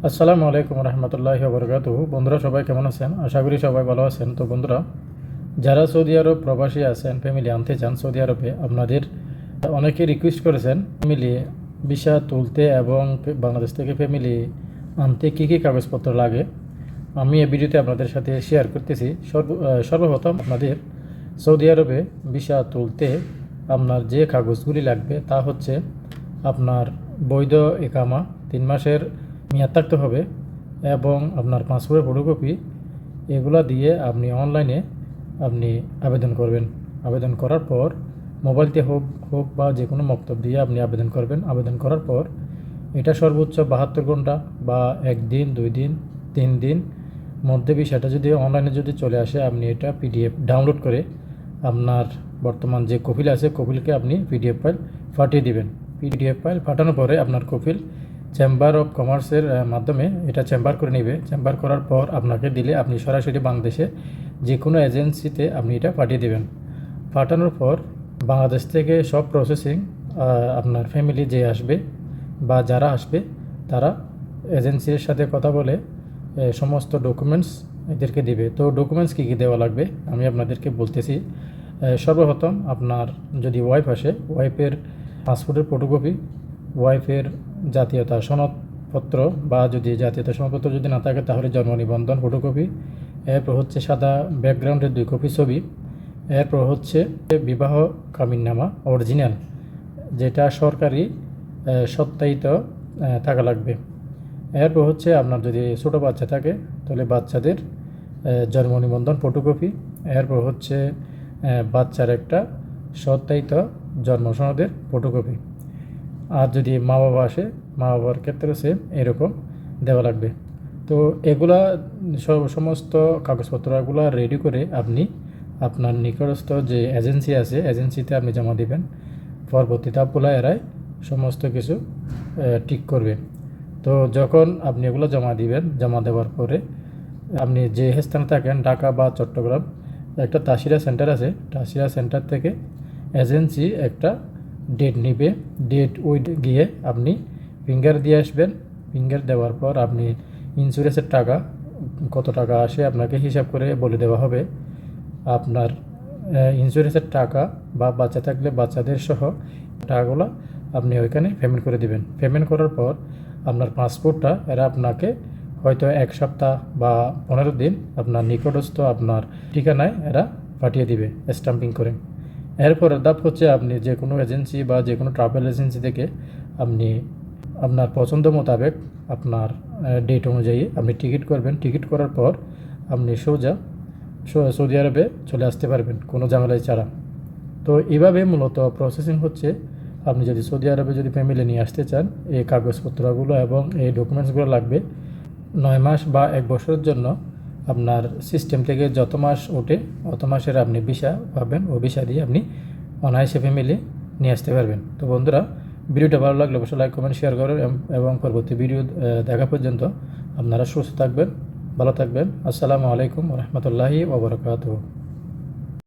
আসসালামু আলাইকুম রহমতুল্লাহি ওবরকাতুহু। বন্ধুরা সবাই কেমন আছেন? আশা করি সবাই ভালো আছেন। তো বন্ধুরা, যারা সৌদি আরব প্রবাসী আছেন, ফ্যামিলি আনতে চান সৌদি আরবে, আপনাদের অনেকে রিকোয়েস্ট করেছেন ফ্যামিলি ভিসা তুলতে এবং বাংলাদেশ থেকে ফ্যামিলি আনতে কী কী কাগজপত্র লাগে। আমি এই ভিডিওতে আপনাদের সাথে শেয়ার করতেছি। সর্বপ্রথম আপনাদের সৌদি আরবে ভিসা তুলতে আপনার যে কাগজগুলি লাগবে তা হচ্ছে আপনার বৈধ একামা 3 মাসের মেয়াদ থাকতে হবে এবং আপনার পাসপোর্টের ফটোকপি। এগুলা দিয়ে আপনি অনলাইনে আপনি আবেদন করবেন। আবেদন করার পর মোবাইলতে হোক হোক বা যে কোনো মক্তব দিয়ে আপনি আবেদন করবেন। আবেদন করার পর এটা সর্বোচ্চ 72 ঘন্টা বা 1 দিন 2 দিন 3 দিন মধ্যে বিষয়টা যদি অনলাইনে যদি চলে আসে, আপনি এটা পিডিএফ ডাউনলোড করে আপনার বর্তমান যে কপিল আছে কপিলকে আপনি পিডিএফ ফাইল পাঠিয়ে দিবেন। পিডিএফ ফাইল পাঠানোর পরে আপনার কপিল চেম্বার অফ কমার্সের মাধ্যমে এটা চেম্বার করে নেবে। চেম্বার করার পর আপনাকে দিলে আপনি সরাসরি বাংলাদেশে যে কোনো এজেন্সিতে আপনি এটা পাঠিয়ে দেবেন। পাঠানোর পর বাংলাদেশ থেকে সব প্রসেসিং আপনার ফ্যামিলি যে আসবে বা যারা আসবে তারা এজেন্সির সাথে কথা বলে সমস্ত ডকুমেন্টস এদেরকে দিবে। তো ডকুমেন্টস কী কী দেওয়া লাগবে আমি আপনাদেরকে বলতেছি। সর্বপ্রথম আপনার যদি ওয়াইফ আসে, ওয়াইফের পাসপোর্টের ফটোকপি, ওয়াইফের জাতীয়তা সনদপত্র বা যদি জাতীয়তা সনদপত্র যদি না থাকে তাহলে জন্ম নিবন্ধন ফটোকপি, এরপর হচ্ছে সাদা ব্যাকগ্রাউন্ডের 2 কপি ছবি, এরপর হচ্ছে বিবাহ কামিননামা অরিজিনাল যেটা সরকারি সত্যায়িত থাকা লাগবে। এরপর হচ্ছে আপনার যদি ছোটো বাচ্চা থাকে তাহলে বাচ্চাদের জন্ম নিবন্ধন ফটোকপি, এরপর হচ্ছে বাচ্চার একটা সত্যায়িত জন্ম সনদের ফটোকপি। আর যদি মা বাবা আসে, মা বাবার ক্ষেত্রে সেম এরকম দেওয়া লাগবে। তো এগুলা সমস্ত কাগজপত্রগুলো রেডি করে আপনি আপনার নিকটস্থ যে এজেন্সি আছে এজেন্সিতে আপনি জমা দিবেন। পরবর্তী ধাপগুলো এরাই সমস্ত কিছু ঠিক করবে। তো যখন আপনি এগুলো জমা দিবেন, জমা দেওয়ার পরে আপনি যে স্থানে থাকেন ঢাকা বা চট্টগ্রাম, একটা তাসিরা সেন্টার আছে, তাসিরা সেন্টার থেকে এজেন্সি একটা ডেট নিবে। ডেট ওই গিয়ে আপনি ফিঙ্গার দিয়ে আসবেন। ফিঙ্গার দেওয়ার পর আপনি ইন্স্যুরেন্সের টাকা কত টাকা আসে আপনাকে হিসাব করে বলে দেওয়া হবে। আপনার ইন্স্যুরেন্সের টাকা বা বাচ্চা থাকলে বাচ্চাদের সহ টাকাগুলো আপনি ওইখানে পেমেন্ট করে দিবেন। পেমেন্ট করার পর আপনার পাসপোর্টটা এরা আপনাকে হয়তো 1 সপ্তাহ বা 15 দিন আপনার নিকটস্থ আপনার ঠিকানায় এরা পাঠিয়ে দিবে স্ট্যাম্পিং করে। এরপরের ধাপ হচ্ছে আপনি যে কোনো এজেন্সি বা যে কোনো ট্রাভেল এজেন্সি থেকে আপনি আপনার পছন্দ মোতাবেক আপনার ডেট অনুযায়ী আপনি টিকিট করবেন। টিকিট করার পর আপনি সোজা সৌদি আরবে চলে আসতে পারবেন কোনো ঝামেলাই ছাড়া। তো এইভাবে মূলত প্রসেসিং হচ্ছে। আপনি যদি সৌদি আরবে যদি ফ্যামিলি নিয়ে আসতে চান, এই কাগজপত্রগুলো এবং এই ডকুমেন্টসগুলো লাগবে। 9 মাস বা 1 বছরের জন্য আপনার সিস্টেম থেকে যত মাস ওঠে অত মাসের আপনি ভিসা পাবেন। ও ভিসা দিয়ে আপনি অনায়াসে ফ্যামিলি নিয়ে আসতে পারবেন। তো বন্ধুরা, ভিডিওটা ভালো লাগলে অবশ্যই লাইক কমেন্ট শেয়ার করেন এবং পরবর্তী ভিডিও দেখা পর্যন্ত আপনারা সুস্থ থাকবেন, ভালো থাকবেন। আসসালামু আলাইকুম রহমতুল্লাহি ওবরাকাতুহু।